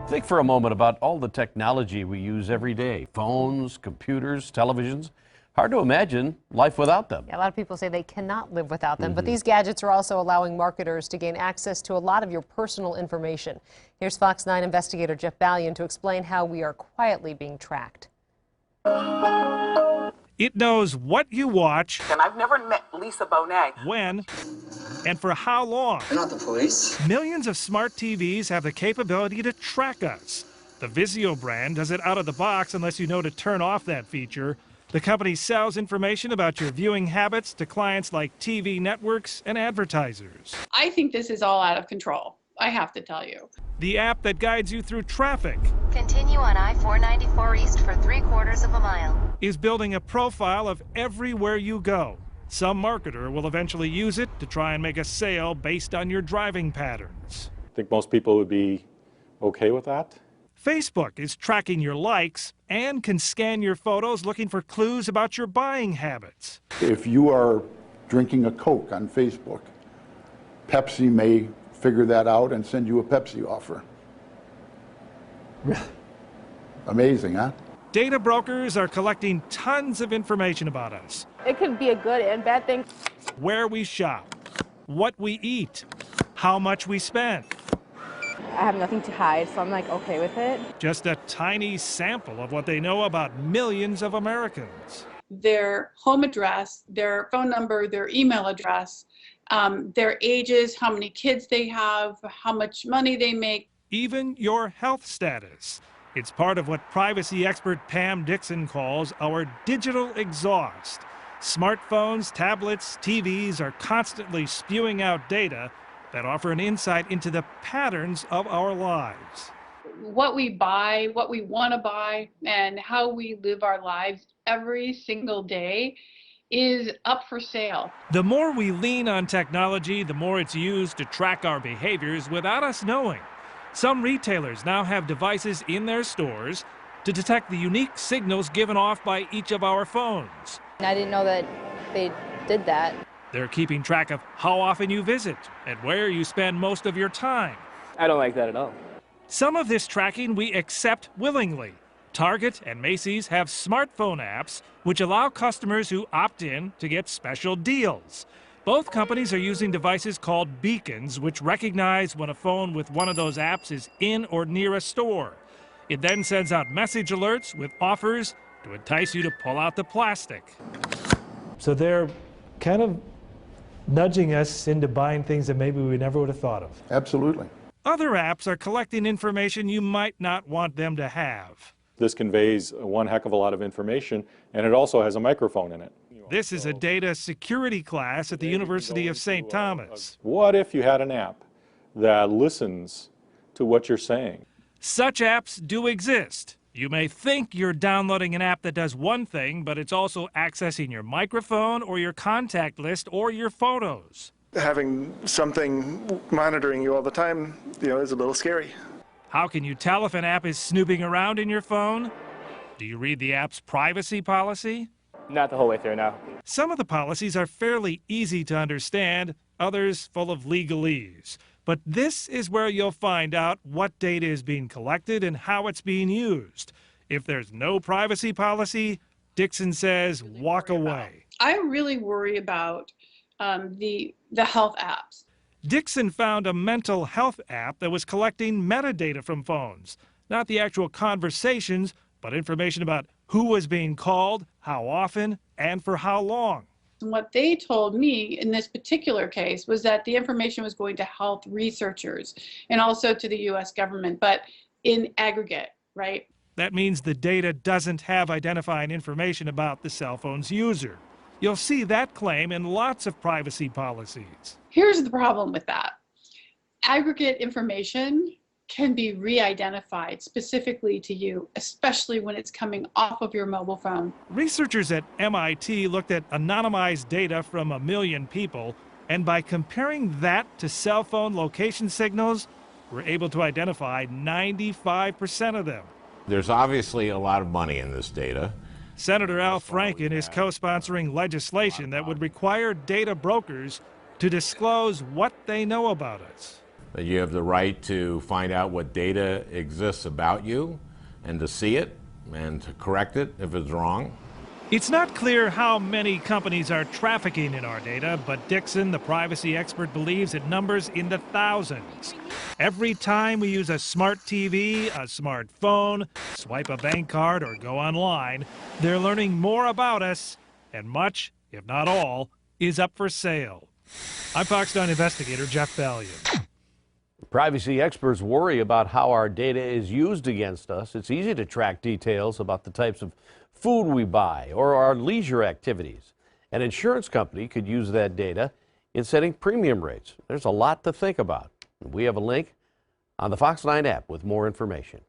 Think for a moment about all the technology we use every day. Phones, computers, televisions. Hard to imagine life without them. Yeah, a lot of people say they cannot live without them, but these gadgets are also allowing marketers to gain access to a lot of your personal information. Here's Fox 9 investigator Jeff Ballion to explain how we are quietly being tracked. It knows what you watch, and I've never met Lisa Bonet, when, and for how long. They're not the police. Millions of smart TVs have the capability to track us. The VIZIO brand does it out of the box unless you know to turn off that feature. The company sells information about your viewing habits to clients like TV networks and advertisers. I think this is all out of control, I have to tell you. The app that guides you through traffic. Continue on I-494 East for 3/4 of a mile. Is building a profile of everywhere you go. Some marketer will eventually use it to try and make a sale based on your driving patterns. I think most people would be okay with that. Facebook is tracking your likes and can scan your photos looking for clues about your buying habits. If you are drinking a Coke on Facebook, Pepsi may figure that out and send you a Pepsi offer. Amazing, huh? Data brokers are collecting tons of information about us. It could be a good and bad thing. Where we shop, what we eat, how much we spend. I have nothing to hide, so I'm like okay with it. Just a tiny sample of what they know about millions of Americans. Their home address, their phone number, their email address, their ages, how many kids they have, how much money they make. Even your health status. It's part of what privacy expert Pam Dixon calls our digital exhaust. Smartphones, tablets, TVs are constantly spewing out data that offer an insight into the patterns of our lives. What we buy, what we want to buy, and how we live our lives every single day is up for sale. The more we lean on technology, the more it's used to track our behaviors without us knowing. Some retailers now have devices in their stores to detect the unique signals given off by each of our phones. I didn't know that they did that. They're keeping track of how often you visit and where you spend most of your time. I don't like that at all. Some of this tracking we accept willingly. Target and Macy's have smartphone apps which allow customers who opt in to get special deals. Both companies are using devices called beacons, which recognize when a phone with one of those apps is in or near a store. It then sends out message alerts with offers to entice you to pull out the plastic. So they're kind of nudging us into buying things that maybe we never would have thought of. Absolutely. Other apps are collecting information you might not want them to have. This conveys one heck of a lot of information, and it also has a microphone in it. This is a data security class at the University of St. Thomas. What if you had an app that listens to what you're saying? Such apps do exist. You may think you're downloading an app that does one thing, but it's also accessing your microphone or your contact list or your photos. Having something monitoring you all the time, is a little scary. How can you tell if an app is snooping around in your phone? Do you read the app's privacy policy? Not the whole way through, no. Some of the policies are fairly easy to understand, others full of legalese. But this is where you'll find out what data is being collected and how it's being used. If there's no privacy policy, Dixon says walk away. I really worry about the health apps. Dixon found a mental health app that was collecting metadata from phones. Not the actual conversations, but information about who was being called, how often, and for how long. And what they told me in this particular case was that the information was going to health researchers and also to the U.S. government, but in aggregate, right? That means the data doesn't have identifying information about the cell phone's user. You'll see that claim in lots of privacy policies. Here's the problem with that. Aggregate information can be re-identified specifically to you, especially when it's coming off of your mobile phone. Researchers at MIT looked at anonymized data from 1 million people, and by comparing that to cell phone location signals, were able to identify 95% of them. There's obviously a lot of money in this data. Senator Al Franken is co-sponsoring legislation that would require data brokers to disclose what they know about us. that you have the right to find out what data exists about you and to see it and to correct it if it's wrong. It's not clear how many companies are trafficking in our data, but Dixon, the privacy expert, believes it numbers in the thousands. Every time we use a smart TV, a smartphone, swipe a bank card, or go online, they're learning more about us, and much, if not all, is up for sale. I'm Fox 9 investigator Jeff Ballion. Privacy experts worry about how our data is used against us. It's easy to track details about the types of food we buy or our leisure activities. An insurance company could use that data in setting premium rates. There's a lot to think about. We have a link on the Fox 9 app with more information.